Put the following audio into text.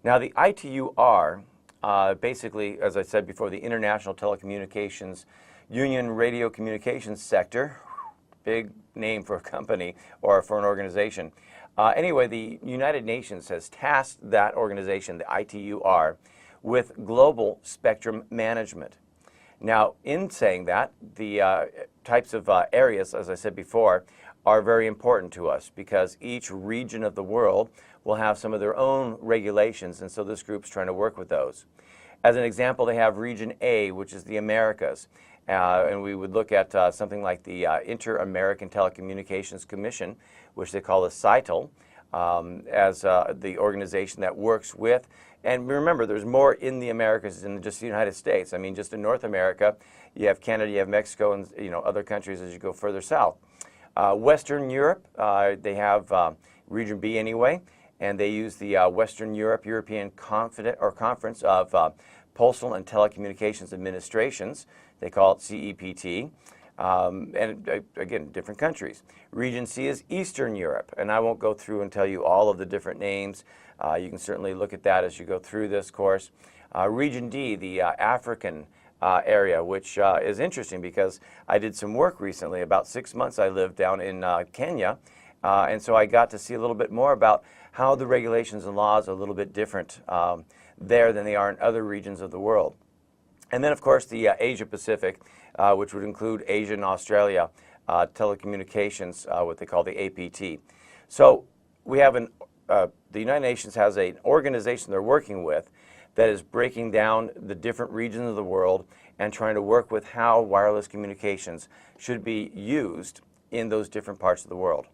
Now the ITUR, basically, as I said before, the International Telecommunications Union Radio Communications Sector, big name for a company or for an organization. Anyway, the United Nations has tasked that organization, the ITUR, with global spectrum management. Now, in saying that, the types of areas, as I said before, are very important to us because each region of the world will have some of their own regulations, and so this group's trying to work with those. As an example, they have Region A, which is the Americas, and we would look at something like the Inter-American Telecommunications Commission, which they call the CITEL, as the organization that works with. And remember, there's more in the Americas than just the United States. I mean, just in North America, you have Canada, you have Mexico, and other countries as you go further south. Western Europe, they have Region B anyway, and they use the Western European Conference of Postal and Telecommunications Administrations. They call it CEPT. And again, different countries. Region C is Eastern Europe, and I won't go through and tell you all of the different names. You can certainly look at that as you go through this course. Region D, the African area, which is interesting because I did some work recently. About 6 months I lived down in Kenya, and so I got to see a little bit more about how the regulations and laws are a little bit different there than they are in other regions of the world. And then, of course, the Asia Pacific, which would include Asia and Australia, telecommunications, what they call the APT. So we have the United Nations has an organization they're working with that is breaking down the different regions of the world and trying to work with how wireless communications should be used in those different parts of the world.